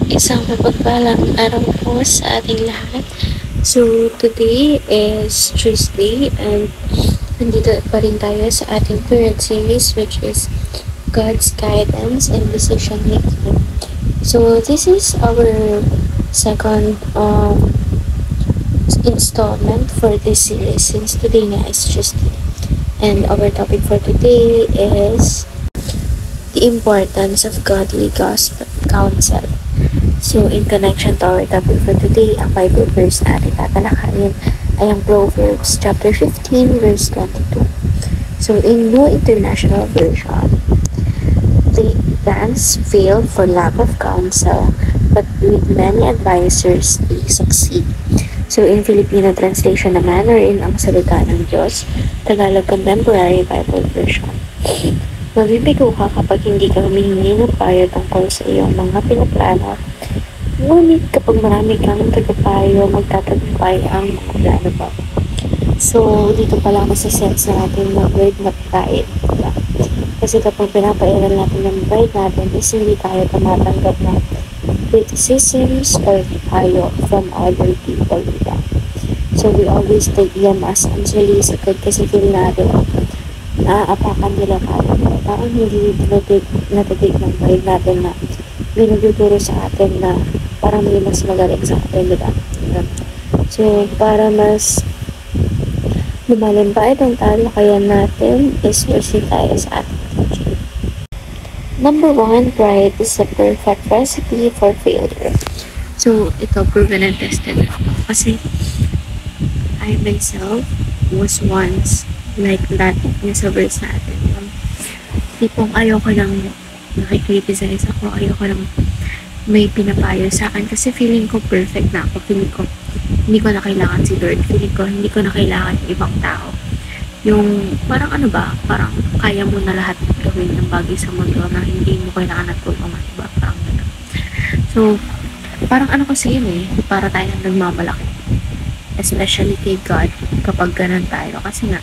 Isang mapagpalang araw po sa ating lahat. So, today is Tuesday and nandito pa rin tayo sa ating current series which is God's Guidance and Decision Making. So, this is our second installment for this series since today nga is Tuesday. And our topic for today is the importance of godly gospel counsel. So, in connection to our topic for today, ang Bible verse na ating tatalakayin ay ang Proverbs chapter 15, verse 22. So, in New International Version, the plans fail for lack of counsel, but with many advisors, they succeed. So, in Filipino translation naman, or in ang salita ng Diyos, Tagalog Contemporary Bible Version. Mabibigo ka kapag hindi ka humihingi ng payo tungkol sa iyong mga pinaplano. Ngunit kapag marami kang tagapayo, magtatagumpay ang mga plano mo. So, dito pala ako sa sense natin ng word na guide. Diba? Kasi kapag pinapairal natin ng guide natin, is hindi tayo tumatanggap ng criticisms or payo from other people. Diba? So, we always take them as unsolicited kasi feel natin naaapakan nila tayo. Parang hindi natatig ng guide natin na binututuro sa atin na parang may mas magaling sa atin, diba? So, para mas lumalim pa itong talakayan natin, is proceed tayo sa ating teaching. Number 1, pride is a perfect recipe for failure. So, ito, proven and tested ako. Kasi, I myself was once like that yung sa verse natin. Tipong ayoko lang nakikriticize ako, ayoko lang may pinapayo sa akin kasi feeling ko perfect na ako. Feeling ko hindi ko na kailangan si Lord. Feeling ko hindi ko na kailangan yung ibang tao. Yung parang ano ba, parang kaya mo na lahat gawin ng bagay sa mundo na hindi mo kailangan na tulungan, diba? Parang gano'n. So, parang ano kasi yun para tayo nagmamalaki. Especially kay God kapag ganun tayo. Kasi nga,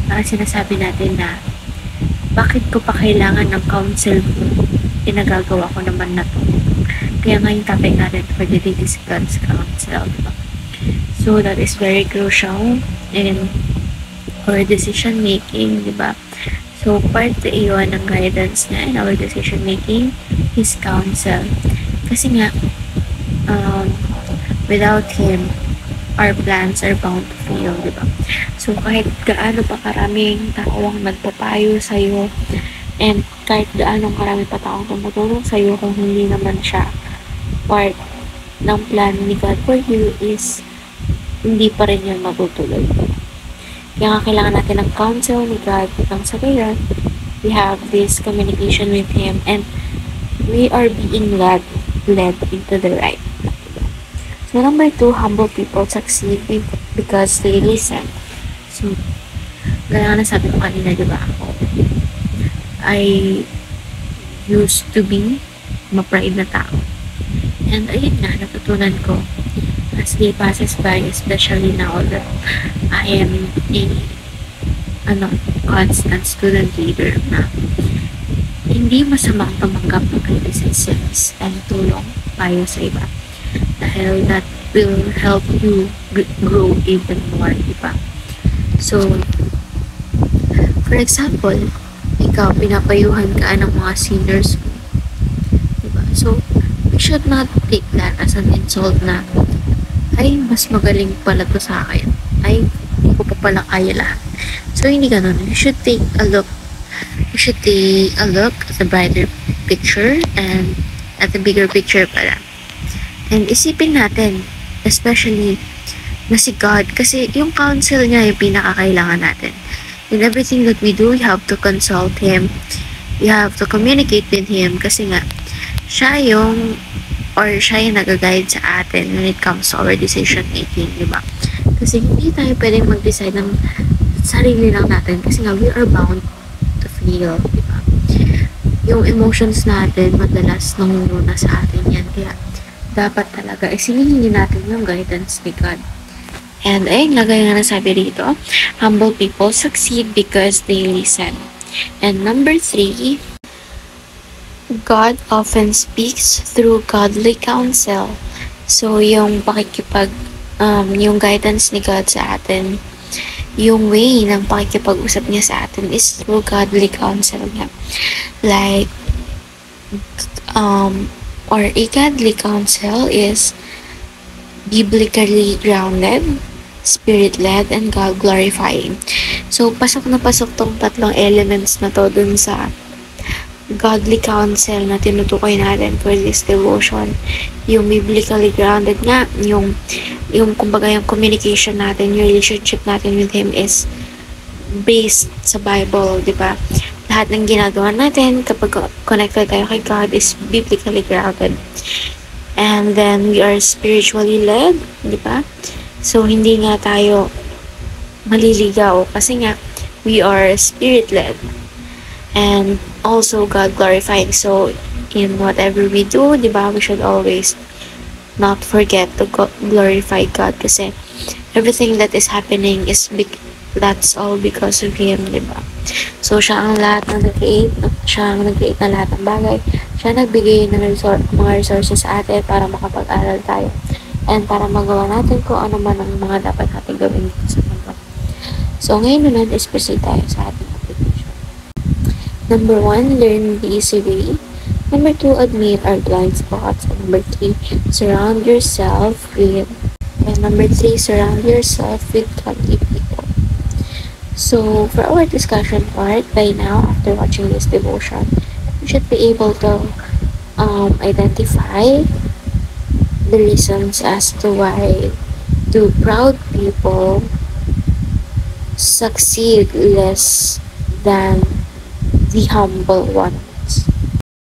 parang sinasabi natin na bakit ko pa kailangan ng counsel mo? Pinagagawa ko naman na to. Kaya nga yung topic natin for the day is God's counsel. Diba? So, that is very crucial in our decision making, diba? So, part iyon ng guidance niya in our decision making is counsel. Kasi nga, without Him, our plans are bound to fail, diba? So, kahit gaano pa karaming tao ang nagpapayo sa'yo, and kahit gaano karami pa taong tumutulong sa'yo, kung hindi naman siya part ng plan ni God for you, is hindi pa rin yun matutuloy. Kaya nga kailangan natin ng counsel ni God nang sa gayon, we have this communication with Him, and we are being led into the right. So, number 2, humble people succeed because they listen. So, gaya nga nasabi ko kanina, diba, ako, I used to be ma-pride na tao. And ayun nga, natutunan ko as day passes by, especially now that I am a constant student leader, na hindi masamang tumanggap ng criticisms and tulong payo sa iba. Dahil that will help you grow even more, diba? So, for example, ikaw, pinapayuhan ka ng mga seniors mo, diba? So, we should not take that as an insult na, ay, mas magaling pala to sa akin. Ay, hindi ko pa pala kaya lahat. So, hindi ganun. You should take a look. You should take a look at the brighter picture and at the bigger picture pala. And isipin natin, especially na si God, kasi yung counsel niya yung pinakakailangan natin. In everything that we do, we have to consult Him. We have to communicate with Him kasi nga, siya yung nag-guide sa atin when it comes to our decision making, diba? Kasi hindi tayo pwedeng mag-decide ng sarili lang natin kasi nga, we are bound to feel, diba? Yung emotions natin, madalas nangunguna sa atin yan. Kaya, dapat talaga isinihin natin yung guidance ni God. And ayun, lagay nga nasabi dito, humble people succeed because they listen. And number 3, God often speaks through godly counsel. So, yung guidance ni God sa atin, yung way ng pakikipag-usap niya sa atin is through godly counsel niya. Like, or a godly counsel is biblically grounded, spirit-led, and God-glorifying. So, pasok na pasok tong tatlong elements na to dun sa godly counsel na tinutukoy natin for this devotion. Yung biblically grounded nga, yung kumbaga yung communication natin, yung relationship natin with Him is based sa Bible, di ba? Lahat ng ginagawa natin kapag connected tayo kay God is biblically grounded. And then we are spiritually led, di ba? So, hindi nga tayo maliligaw kasi nga we are spirit-led. And also God glorifying. So, in whatever we do, di ba, we should always not forget to glorify God kasi everything that is happening is that's all because of Him, di ba? So, siya ang lahat ng nag-create ng lahat ng bagay. Siya nagbigay ng mga resources sa atin para makapag-aral tayo and para magawa natin kung ano man ang mga dapat natin gawin sa mundo. So, ngayon naman is proceed tayo sa ating application. Number 1, learn the easy way. Number 2, admit our blind spots. And number 3, surround yourself with godly people. So, for our discussion part, by now, after watching this devotion, you should be able to identify the reasons as to why do proud people succeed less than the humble one.